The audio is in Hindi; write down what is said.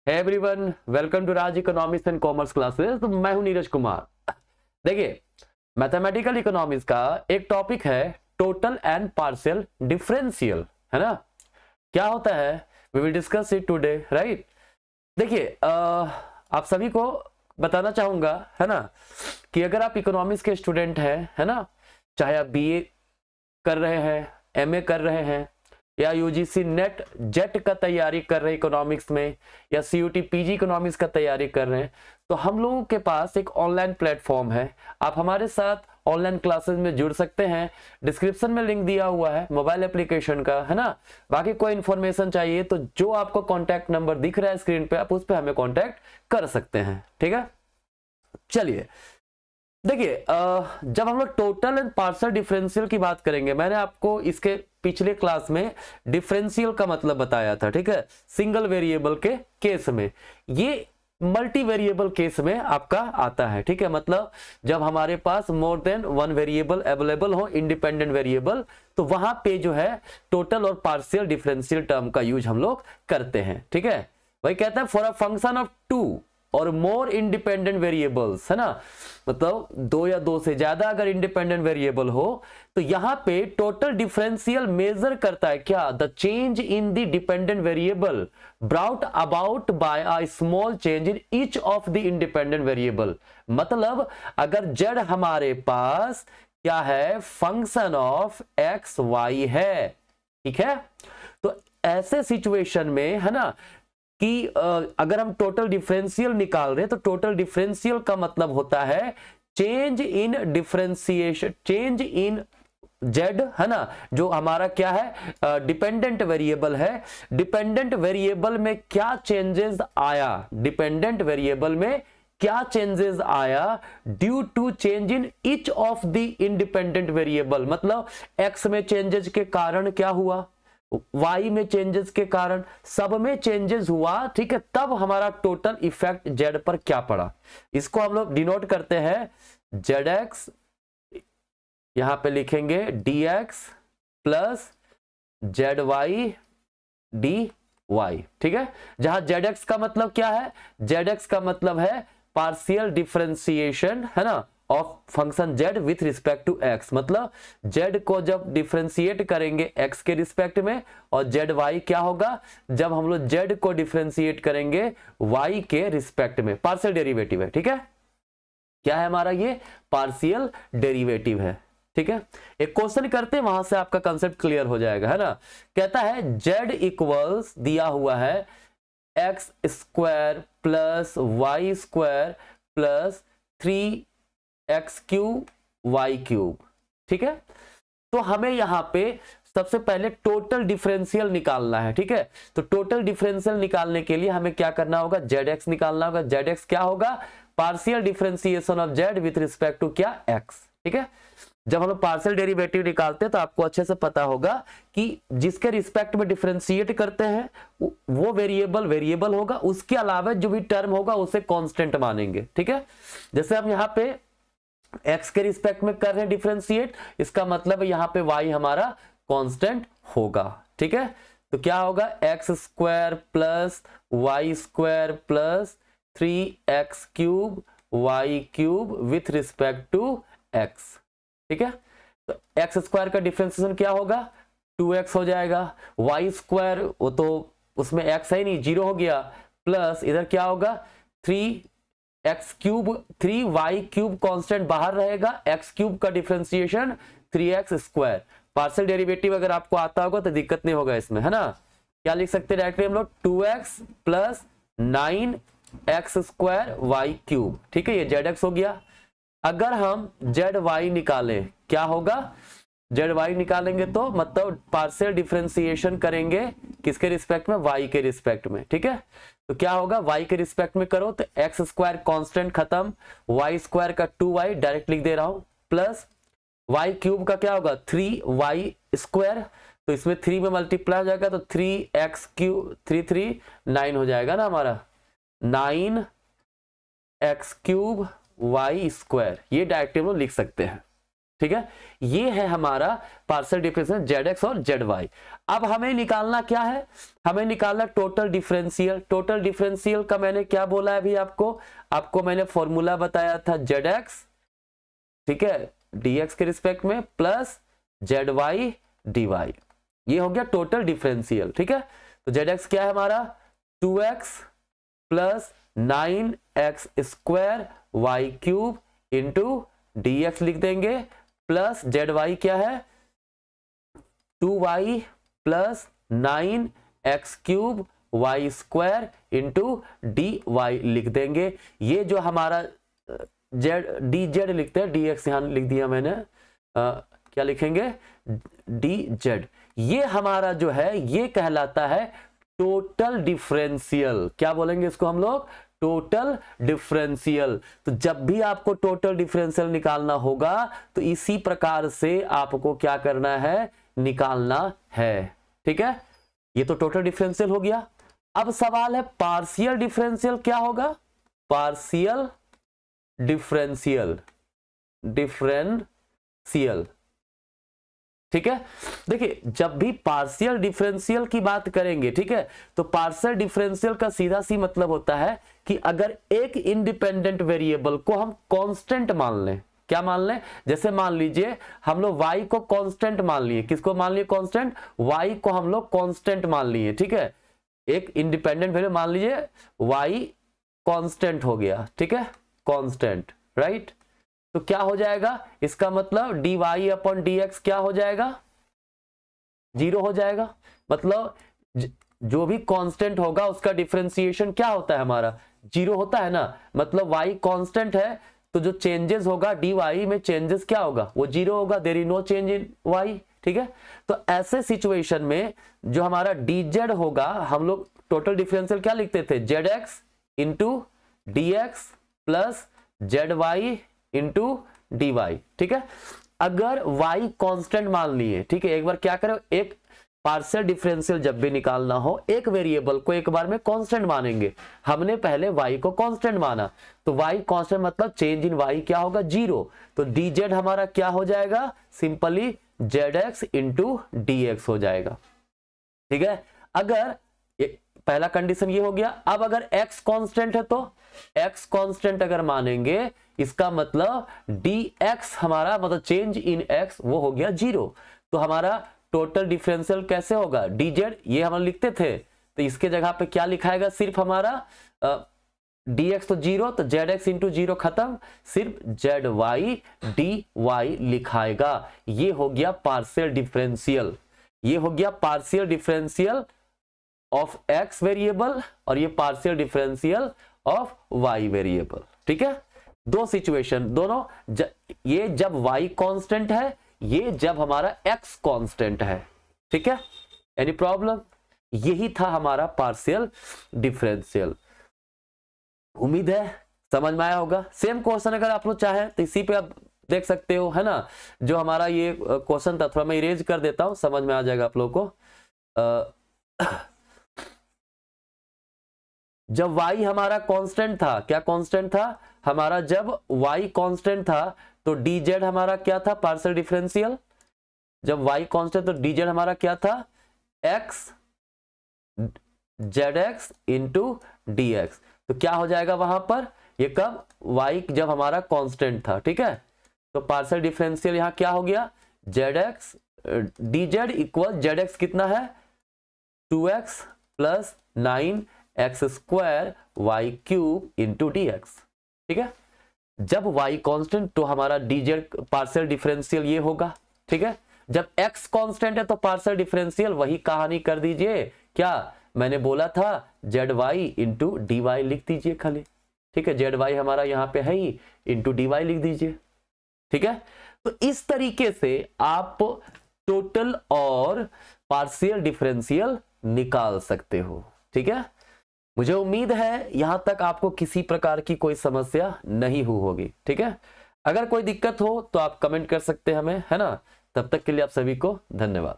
Hey everyone, welcome to Raj economics and commerce classes. तो मैं हूं नीरज कुमार। देखिए, मैथमेटिकल इकोनॉमिक्स का एक टॉपिक है टोटल एंड पार्शियल डिफरेंशियल, है ना। क्या होता है, we will discuss it today, right. देखिए, आप सभी को बताना चाहूंगा, है ना, कि अगर आप इकोनॉमिक्स के स्टूडेंट हैं, है ना, चाहे आप बीए कर रहे हैं, एमए कर रहे हैं, या यूजीसी नेट जेट का तैयारी कर रहे हैं इकोनॉमिक्स में, या सीयूटी पीजी इकोनॉमिक्स का तैयारी कर रहे हैं, तो हम लोगों के पास एक ऑनलाइन प्लेटफॉर्म है। आप हमारे साथ ऑनलाइन क्लासेस में जुड़ सकते हैं। डिस्क्रिप्शन में लिंक दिया हुआ है मोबाइल एप्लीकेशन का, है ना। बाकी कोई इंफॉर्मेशन चाहिए तो जो आपको कॉन्टैक्ट नंबर दिख रहा है स्क्रीन पे, आप उस पर हमें कॉन्टैक्ट कर सकते हैं, ठीक है। चलिए, देखिए, जब हम लोग टोटल एंड पार्शियल डिफरेंशियल की बात करेंगे, मैंने आपको इसके पिछले क्लास में डिफरेंशियल का मतलब बताया था, ठीक है, सिंगल वेरिएबल के केस में। ये मल्टी वेरिएबल केस में आपका आता है, ठीक है। मतलब जब हमारे पास more than one variable available हो, इंडिपेंडेंट वेरिएबल, तो वहां पे जो है टोटल और पार्शियल डिफरेंशियल टर्म का यूज हम लोग करते हैं, ठीक है। वही कहता है for a function of two और मोर इंडिपेंडेंट वेरिएबल्स, है ना, मतलब दो या दो से ज्यादा अगर इंडिपेंडेंट वेरिएबल हो, तो यहां पे टोटल डिफरेंशियल मेजर करता है क्या, the change in the dependent variable brought about by a small change in each of the independent variable. मतलब अगर जेड हमारे पास क्या है, फंक्शन ऑफ एक्स वाई है, ठीक है। तो ऐसे सिचुएशन में, है ना, कि अगर हम टोटल डिफरेंशियल निकाल रहे हैं, तो टोटल डिफरेंशियल का मतलब होता है change in differentiation, change in Z, है ना, जो हमारा क्या है, डिपेंडेंट वेरिएबल है। डिपेंडेंट वेरिएबल में क्या चेंजेस आया, डिपेंडेंट वेरिएबल में क्या चेंजेस आया due to change in each of the independent variable. मतलब एक्स में चेंजेस के कारण क्या हुआ, वाई में चेंजेस के कारण, सब में चेंजेस हुआ, ठीक है। तब हमारा टोटल इफेक्ट जेड पर क्या पड़ा, इसको हम लोग डिनोट करते हैं जेड एक्स, यहां पे लिखेंगे d x plus z y d y, ठीक है। जहां जेड एक्स का मतलब क्या है, जेड एक्स का मतलब है पार्शियल डिफरेंशिएशन, है ना, of function z with respect to x। मतलब z को जब डिफरेंशिएट करेंगे x के रिस्पेक्ट में, और zy क्या होगा, जब हम लोग z को डिफरेंशिएट करेंगे y के रिस्पेक्ट में, पार्शियल डेरिवेटिव है, ठीक है। क्या है हमारा, ये पार्शियल डेरिवेटिव है, ठीक है। एक क्वेश्चन करते हैं, वहां से आपका कंसेप्ट क्लियर हो जाएगा, है ना। कहता है z इक्वल्स, दिया हुआ है x square plus y square plus 3x cube y cube, ठीक है। तो हमें यहां पे सबसे पहले टोटल डिफरेंशियल निकालना है, ठीक है। तो टोटल डिफरेंशियल निकालने के लिए हमें क्या करना होगा, जेड निकालना होगा। जेड क्या होगा, partial differentiation of z with respect to क्या, एक्स, ठीक है। जब हम लोग पार्शियल डेरिवेटिव निकालते हैं तो आपको अच्छे से पता होगा कि जिसके रिस्पेक्ट में डिफरेंशिएट करते हैं वो वेरिएबल होगा, उसके अलावा जो भी टर्म होगा उसे कांस्टेंट मानेंगे, ठीक है। जैसे हम यहाँ पे x के रिस्पेक्ट में कर रहे हैं डिफरेंशिएट, इसका मतलब यहां पे y हमारा कांस्टेंट होगा, ठीक है। तो क्या होगा, x square plus y square plus 3x cube y cube with respect to x, ठीक है। तो एक्स स्क्वायर का डिफरेंशिएशन क्या होगा, 2x हो जाएगा। वाई स्क्वायर, वो तो उसमें x है नहीं, 0 हो गया, प्लस इधर क्या होगा 3x cube, 3y cube constant बाहर रहेगा, x क्यूब का differentiation 3x square. Partial derivative अगर आपको आता होगा तो दिक्कत नहीं होगा इसमें, है ना। क्या लिख सकते हैं डायरेक्टली हम लोग, 2x plus 9x square y cube, ठीक है। ये जेड हो गया। अगर हम जेड वाई निकालें, क्या होगा, जेड वाई निकालेंगे तो मतलब पार्शियल डिफरेंशिएशन करेंगे किसके रिस्पेक्ट में, वाई के रिस्पेक्ट में, ठीक है। तो क्या होगा, वाई के रिस्पेक्ट में करो तो एक्स स्क्वायर कांस्टेंट खत्म, वाई स्क्वायर का 2y डायरेक्ट लिख दे रहा हूं, प्लस वाई क्यूब का क्या होगा 3y स्क्वायर, तो इसमें 3 में मल्टीप्लाई हो जाएगा तो 3x क्यूब 3 9 हो जाएगा ना हमारा, 9x क्यूब वाई स्क्वायर। ये डायरेक्ट हम लोग लिख सकते हैं, ठीक है, ये है हमारा पार्शियल डिफरेंशियल जेड एक्स और जेड वाई। अब हमें निकालना क्या है, हमें निकालना टोटल डिफरेंशियल। टोटल डिफरेंशियल का मैंने क्या बोला है अभी आपको मैंने फॉर्मूला बताया था जेड एक्स, ठीक है, dx के रिस्पेक्ट में plus z y d y, ये हो गया टोटल डिफरेंशियल। ठीक है, तो जेड एक्स क्या है हमारा 2x plus 9x square y cube into d x लिख देंगे, प्लस जेड वाई क्या है 2y plus 9x cube y square into d y लिख देंगे। ये जो हमारा जेड डी जेड लिखते हैं, डी एक्स यहां लिख दिया मैंने, क्या लिखेंगे डी जेड, ये हमारा जो है ये कहलाता है टोटल डिफरेंशियल। क्या बोलेंगे इसको हम लोग, टोटल डिफरेंशियल। तो जब भी आपको टोटल डिफरेंशियल निकालना होगा तो इसी प्रकार से आपको क्या करना है, निकालना है। ठीक है, ये तो टोटल डिफरेंशियल हो गया। अब सवाल है पार्शियल डिफरेंशियल क्या होगा, पार्शियल डिफरेंशियल ठीक है, देखिए जब भी पार्शियल डिफरेंशियल की बात करेंगे, ठीक है, तो पार्शियल डिफरेंशियल का सीधा सी मतलब होता है कि अगर एक इंडिपेंडेंट वेरिएबल को हम कांस्टेंट मान लें, क्या मान लें, जैसे मान लीजिए हम लोग y को कांस्टेंट मान लिए, किसको मान लिए कांस्टेंट, y को हम लोग कांस्टेंट मान लिए। ठीक है, एक इंडिपेंडेंट वेरिएबल मान लीजिए y कांस्टेंट हो गया, ठीक है, कांस्टेंट, राइट, तो क्या हो जाएगा, इसका मतलब dy अपॉन dx क्या हो जाएगा, 0 हो जाएगा। मतलब जो भी कांस्टेंट होगा उसका डिफरेंशिएशन क्या होता है हमारा, 0 होता है ना, मतलब y कांस्टेंट है तो जो चेंजेस होगा dy में चेंजेस क्या होगा, वो 0 होगा, there is no change in y। ठीक है, तो ऐसे सिचुएशन में जो हमारा dz होगा, हम लोग टोटल डिफरेंशियल क्या लिखते थे, zx into dx plus zy into d y. ठीक है, अगर y कांस्टेंट मान लिए, ठीक है, एक बार क्या करें, एक पार्शियल डिफरेंशियल जब भी निकालना हो एक वेरिएबल को एक बार में कांस्टेंट मानेंगे। हमने पहले y को कांस्टेंट माना, तो y कांस्टेंट मतलब चेंज इन y क्या होगा, 0, तो dz हमारा क्या हो जाएगा, सिंपली zx इंटू dx हो जाएगा। ठीक है, अगर पहला कंडीशन ये हो गया। अब अगर x कांस्टेंट है तो x कांस्टेंट अगर मानेंगे, इसका मतलब dx हमारा मतलब चेंज इन x वो हो गया 0, तो हमारा टोटल डिफरेंशियल कैसे होगा, dz, ये हम लिखते थे, तो इसके जगह पे क्या लिखाएगा, सिर्फ हमारा dx तो 0, तो zx इंटू 0 खत्म, सिर्फ zy dy लिखाएगा। ये हो गया पार्शियल डिफरेंशियल, ये हो गया partial differential of x variable और ये partial differential of y variable. ठीक है, दो सिचुएशन, दोनों ये जब y कांस्टेंट है, ये जब हमारा x कांस्टेंट है। ठीक है, एनी प्रॉब्लम, यही था हमारा पार्शियल डिफरेंशियल। उम्मीद है समझ में आया होगा। सेम क्वेश्चन अगर आप लोग चाहें तो इसी पे आप देख सकते हो, है ना, जो हमारा ये क्वेश्चन था थोड़ा मैं इरेज कर देता हूं, समझ में आ जाएगा आप लोगों को। जब y हमारा कांस्टेंट था, क्या कांस्टेंट था हमारा, जब y कांस्टेंट था तो dz हमारा क्या था, पार्शियल डिफरेंशियल, जब y कांस्टेंट तो dz हमारा क्या था, x zx इंटू dx, तो क्या हो जाएगा वहां पर, ये कब, y जब हमारा कांस्टेंट था। ठीक है, तो पार्शियल डिफरेंशियल यहां क्या हो गया, zx dz इक्वल zx कितना है 2x plus 9x square y cube into dx। ठीक है, जब y कांस्टेंट तो हमारा dz पार्शियल डिफरेंशियल ये होगा। ठीक है, जब x कांस्टेंट है तो पार्शियल डिफरेंशियल वही कहानी कर दीजिए, क्या मैंने बोला था, zy इंटू डी वाई लिख दीजिए खाली। ठीक है, zy हमारा यहां पे है ही, इंटू डी वाई लिख दीजिए। ठीक है, तो इस तरीके से आप टोटल और पार्शियल डिफरेंशियल निकाल सकते हो। ठीक है, मुझे उम्मीद है यहां तक आपको किसी प्रकार की कोई समस्या नहीं हुई होगी। ठीक है, अगर कोई दिक्कत हो तो आप कमेंट कर सकते हैं हमें, है ना। तब तक के लिए आप सभी को धन्यवाद।